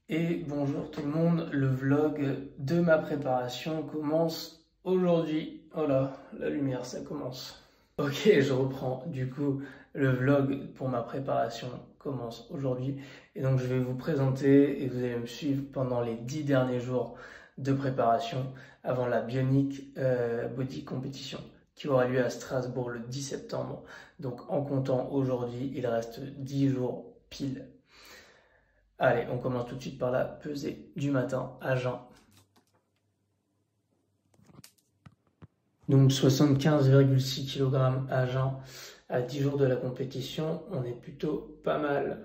Et bonjour tout le monde, le vlog de ma préparation commence aujourd'hui. Oh là, la lumière, ça commence. Ok, je reprends. Du coup, le vlog pour ma préparation commence aujourd'hui. Et donc, je vais vous présenter et vous allez me suivre pendant les 10 derniers jours de préparation avant la Bionic Body Competition qui aura lieu à Strasbourg le 10 septembre. Donc, en comptant aujourd'hui, il reste 10 jours pile. Allez, on commence tout de suite par la pesée du matin à jeun. Donc 75,6 kg à jeun à 10 jours de la compétition, on est plutôt pas mal.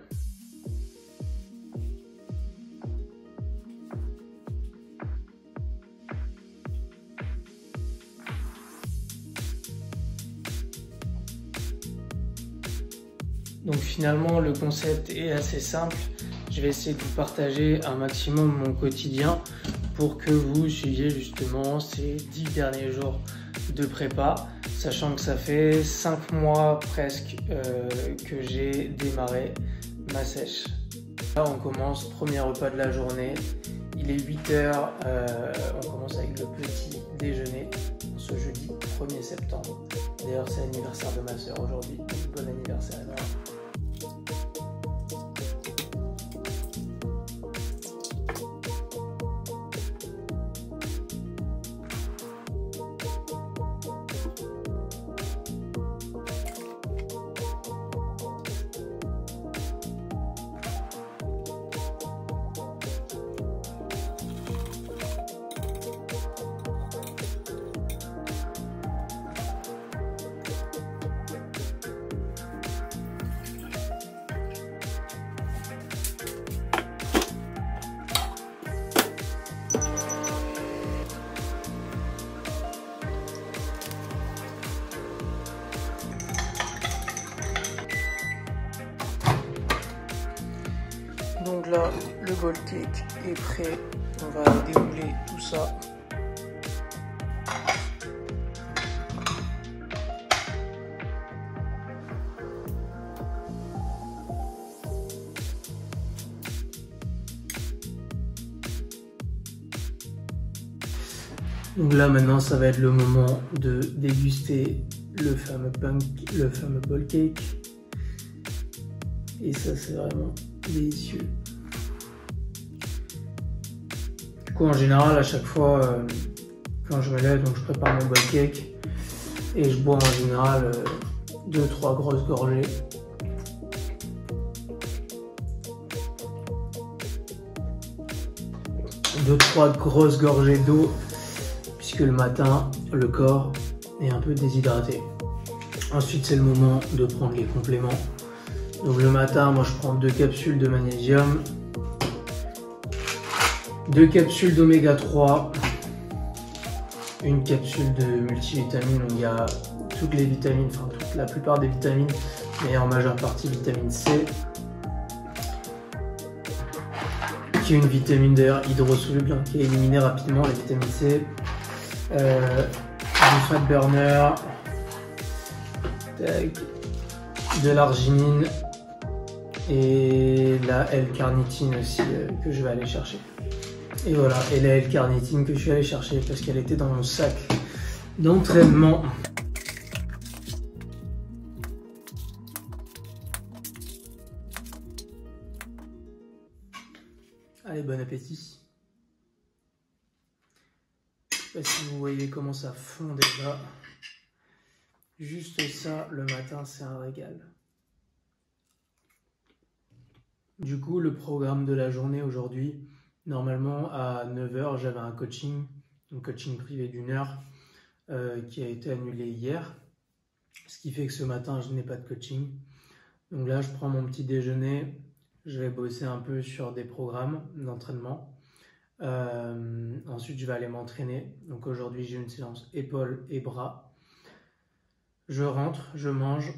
Donc finalement, le concept est assez simple. Je vais essayer de vous partager un maximum mon quotidien pour que vous suiviez justement ces 10 derniers jours de prépa, sachant que ça fait 5 mois presque que j'ai démarré ma sèche. Là, on commence, premier repas de la journée. Il est 8h, on commence avec le petit déjeuner ce jeudi 1er septembre. D'ailleurs, c'est l'anniversaire de ma soeur aujourd'hui. Bon anniversaire à Nora. Donc là, le bowl cake est prêt. On va dérouler tout ça. Donc là maintenant, ça va être le moment de déguster le fameux bowl cake. Et ça, c'est vraiment délicieux. Du coup, en général, à chaque fois, quand je me lève, donc je prépare mon bowl cake et je bois en général 2-3 grosses gorgées. Deux, trois grosses gorgées d'eau, puisque le matin, le corps est un peu déshydraté. Ensuite, c'est le moment de prendre les compléments. Donc le matin, moi je prends 2 capsules de magnésium, 2 capsules d'oméga 3, une capsule de multivitamines où il y a toutes les vitamines, enfin la plupart des vitamines, mais en majeure partie vitamine C, qui est une vitamine d'ailleurs hydrosoluble, qui est éliminée rapidement, la vitamine C, du fat burner, de l'arginine et la L-carnitine aussi que je vais aller chercher. Et voilà, et la L-carnitine que je suis allé chercher parce qu'elle était dans mon sac d'entraînement. Allez, bon appétit. Je sais pas si vous voyez comment ça fond déjà. Juste ça, le matin, c'est un régal. Du coup, le programme de la journée aujourd'hui, normalement à 9h, j'avais un coaching privé d'1 heure qui a été annulé hier. Ce qui fait que ce matin, je n'ai pas de coaching. Donc là, je prends mon petit déjeuner. Je vais bosser un peu sur des programmes d'entraînement. Ensuite, je vais aller m'entraîner. Donc aujourd'hui, j'ai une séance épaules et bras. Je rentre, je mange.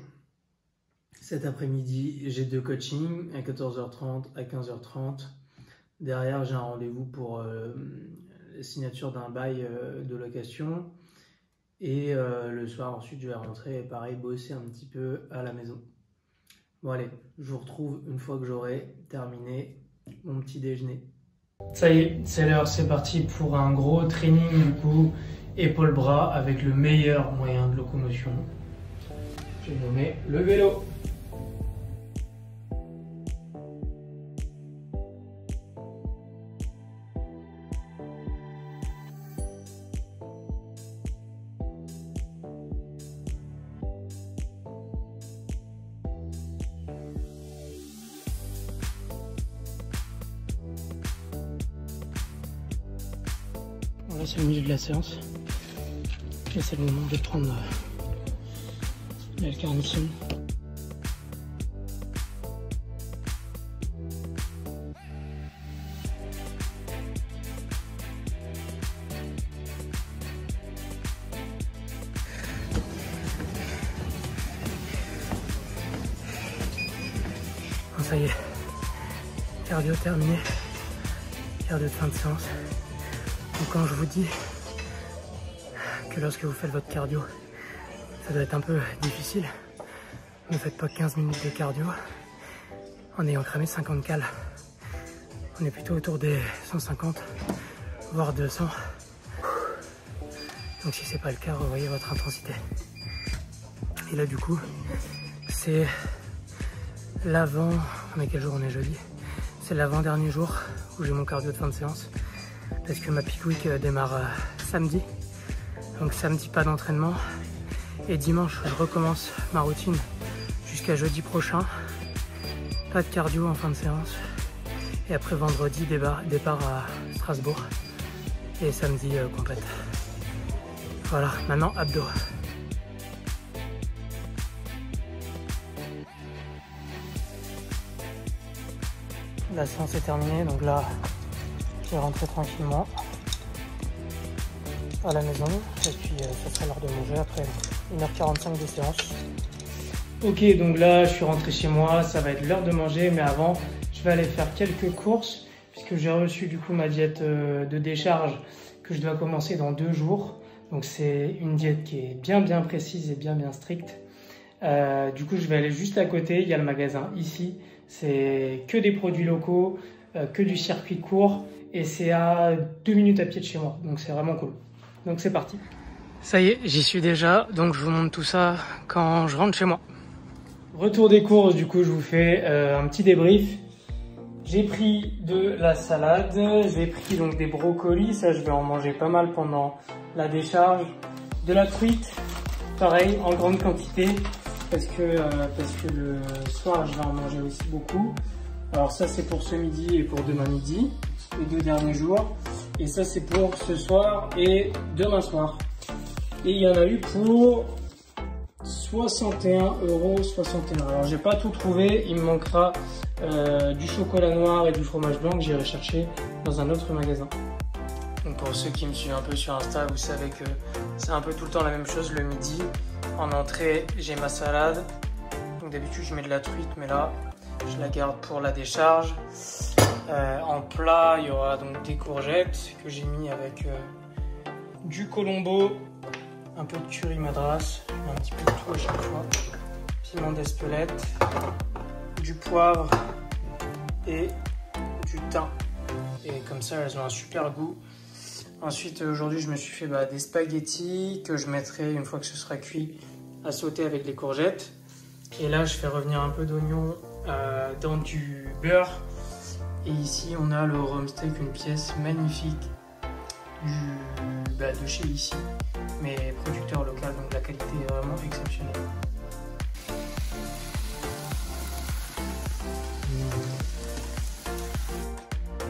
Cet après-midi, j'ai 2 coachings à 14h30, à 15h30. Derrière, j'ai un rendez-vous pour la signature d'un bail de location. Et le soir, ensuite, je vais rentrer et pareil, bosser un petit peu à la maison. Bon allez, je vous retrouve une fois que j'aurai terminé mon petit déjeuner. Ça y est, c'est l'heure, c'est parti pour un gros training du coup, épaule-bras avec le meilleur moyen de locomotion. J'ai nommé le vélo. Bon, là c'est le milieu de la séance. Et c'est le moment de prendre l'alcarnitine. Bon, ça y est, cardio terminé, cardio de fin de séance. Donc quand je vous dis que lorsque vous faites votre cardio, ça doit être un peu difficile, ne faites pas 15 minutes de cardio en ayant cramé 50 cales. On est plutôt autour des 150, voire 200. Donc si c'est pas le cas, revoyez votre intensité. Et là du coup, c'est l'avant, on est quel jour? On est jeudi. C'est l'avant-dernier jour où j'ai mon cardio de fin de séance. Parce que ma peak week démarre samedi. Donc samedi pas d'entraînement. Et dimanche je recommence ma routine jusqu'à jeudi prochain. Pas de cardio en fin de séance. Et après vendredi départ à Strasbourg. Et samedi complète. Voilà, maintenant abdos. La séance est terminée, donc là je vais rentrer tranquillement à la maison et puis ça sera l'heure de manger après 1h45 de séance. Ok, donc là je suis rentré chez moi, ça va être l'heure de manger, mais avant je vais aller faire quelques courses puisque j'ai reçu du coup ma diète de décharge que je dois commencer dans 2 jours. Donc c'est une diète qui est bien précise et bien stricte. Du coup je vais aller juste à côté, il y a le magasin ici, c'est que des produits locaux, que du circuit court et c'est à 2 minutes à pied de chez moi, donc c'est vraiment cool. Donc c'est parti. Ça y est, j'y suis déjà, donc je vous montre tout ça quand je rentre chez moi. Retour des courses, du coup je vous fais un petit débrief. J'ai pris de la salade, j'ai pris donc des brocolis, ça je vais en manger pas mal pendant la décharge. De la truite, pareil, en grande quantité, parce que le soir je vais en manger aussi beaucoup. Alors ça c'est pour ce midi et pour demain midi, les 2 derniers jours. Et ça c'est pour ce soir et demain soir. Et il y en a eu pour 61,61 €. Alors j'ai pas tout trouvé, il me manquera du chocolat noir et du fromage blanc que j'irai chercher dans un autre magasin. Donc pour ceux qui me suivent un peu sur Insta, vous savez que c'est un peu tout le temps la même chose le midi. En entrée, j'ai ma salade. Donc d'habitude je mets de la truite, mais là je la garde pour la décharge. En plat, il y aura donc des courgettes que j'ai mis avec du colombo, un peu de curry madras, un petit peu de tout à chaque fois, piment d'Espelette, du poivre et du thym. Et comme ça, elles ont un super goût. Ensuite, aujourd'hui, je me suis fait des spaghettis que je mettrai, une fois que ce sera cuit, à sauter avec les courgettes. Et là, je fais revenir un peu d'oignon dans du beurre. Et ici, on a le rhum steak, une pièce magnifique de chez ici, mais producteur local, donc la qualité est vraiment exceptionnelle.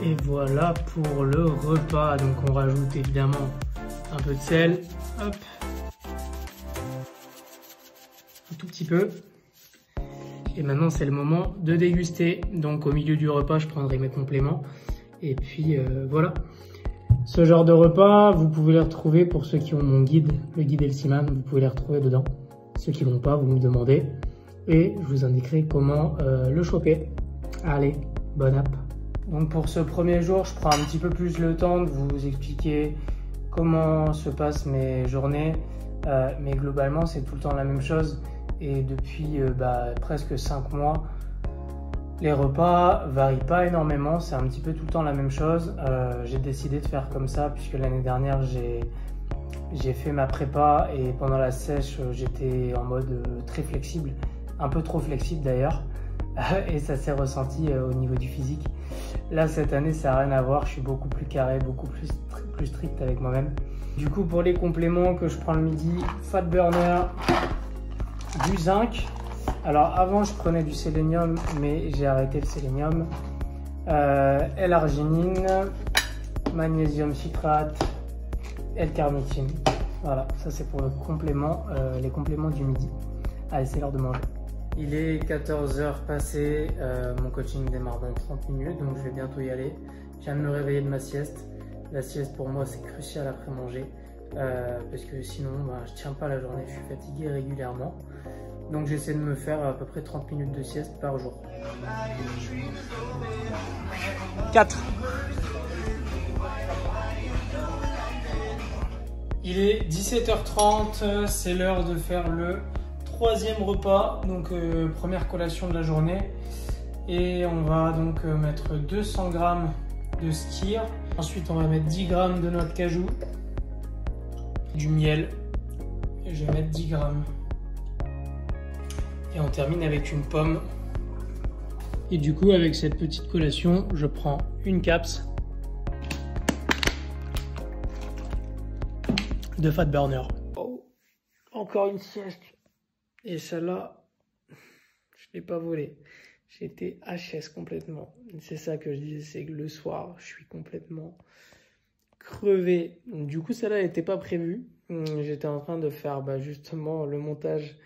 Et voilà pour le repas. Donc on rajoute évidemment un peu de sel, hop, un tout petit peu. Et maintenant c'est le moment de déguster. Donc au milieu du repas, je prendrai mes compléments. Et puis voilà. Ce genre de repas, vous pouvez les retrouver pour ceux qui ont mon guide, le guide Elsiman, vous pouvez les retrouver dedans. Ceux qui l'ont pas, vous me demandez. Et je vous indiquerai comment le choper. Allez, bonne app. Donc pour ce premier jour, je prends un petit peu plus le temps de vous expliquer comment se passent mes journées. Mais globalement, c'est tout le temps la même chose. Et depuis presque 5 mois, Les repas varient pas énormément, c'est un petit peu tout le temps la même chose. J'ai décidé de faire comme ça puisque l'année dernière j'ai fait ma prépa et pendant la sèche j'étais en mode très flexible, un peu trop flexible d'ailleurs, et ça s'est ressenti au niveau du physique. Là cette année ça n'a rien à voir, je suis beaucoup plus carré, beaucoup plus strict avec moi-même. Du coup pour les compléments que je prends le midi, fat burner, du zinc. Alors avant je prenais du sélénium mais j'ai arrêté le sélénium. L-arginine, magnésium citrate, L-carnitine. Voilà, ça c'est pour le complément, les compléments du midi. Allez, c'est l'heure de manger. Il est 14h passé, mon coaching démarre dans 30 minutes, donc je vais bientôt y aller. Je viens de me réveiller de ma sieste. La sieste pour moi c'est crucial après manger, parce que sinon je tiens pas la journée, je suis fatigué régulièrement. Donc j'essaie de me faire à peu près 30 minutes de sieste par jour. 4. Il est 17h30, c'est l'heure de faire le 3e repas, donc première collation de la journée. Et on va donc mettre 200 g de skyr. Ensuite on va mettre 10 g de noix de cajou, du miel, et je vais mettre 10 g. Et on termine avec une pomme. Et du coup, avec cette petite collation, je prends une caps de fat burner. Oh, encore une sieste. Et celle-là, je ne l'ai pas volée. J'ai été HS complètement. C'est ça que je disais, c'est que le soir, je suis complètement crevé. Du coup, celle-là n'était pas prévue. J'étais en train de faire justement le montage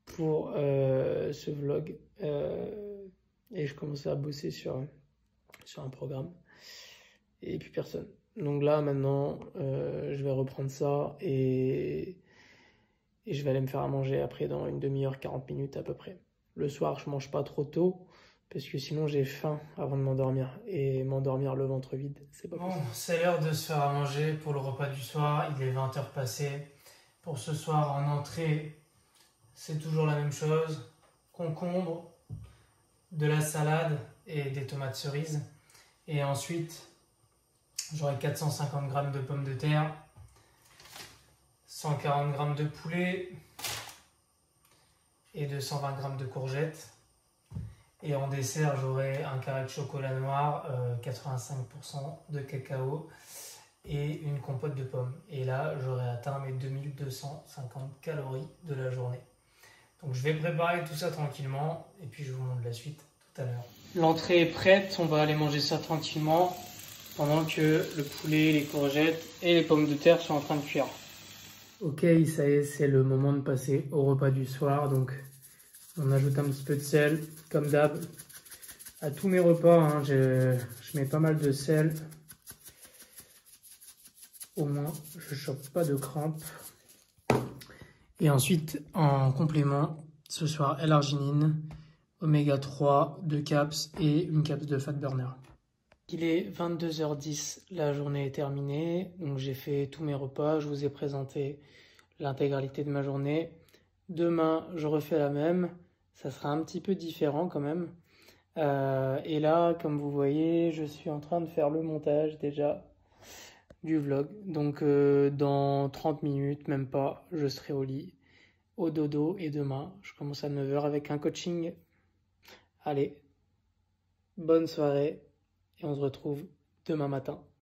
pour ce vlog et je commençais à bosser sur un programme et puis personne. Donc là maintenant je vais reprendre ça et je vais aller me faire à manger après dans une demi-heure, 40 minutes à peu près. Le soir je mange pas trop tôt parce que sinon j'ai faim avant de m'endormir et m'endormir le ventre vide, c'est pas possible. Bon, c'est l'heure de se faire à manger pour le repas du soir, il est 20h passé. Pour ce soir en entrée, c'est toujours la même chose, concombre, de la salade et des tomates cerises. Et ensuite, j'aurai 450 g de pommes de terre, 140 g de poulet et 220 g de courgettes. Et en dessert, j'aurai un carré de chocolat noir, 85% de cacao et une compote de pommes. Et là, j'aurai atteint mes 2250 calories de la journée. Donc je vais préparer tout ça tranquillement et puis je vous montre la suite tout à l'heure. L'entrée est prête, on va aller manger ça tranquillement pendant que le poulet, les courgettes et les pommes de terre sont en train de cuire. Ok, ça y est, c'est le moment de passer au repas du soir. Donc on ajoute un petit peu de sel, comme d'hab. À tous mes repas, hein, je mets pas mal de sel. Au moins, je chope pas de crampes. Et ensuite, en complément, ce soir, L-arginine, oméga 3, 2 caps et une caps de fat burner. Il est 22h10, la journée est terminée. Donc j'ai fait tous mes repas, je vous ai présenté l'intégralité de ma journée. Demain, je refais la même. Ça sera un petit peu différent quand même. Et là, comme vous voyez, je suis en train de faire le montage déjà du vlog. Donc dans 30 minutes, même pas, je serai au lit, au dodo. Et demain, je commence à 9h avec un coaching. Allez, bonne soirée et on se retrouve demain matin.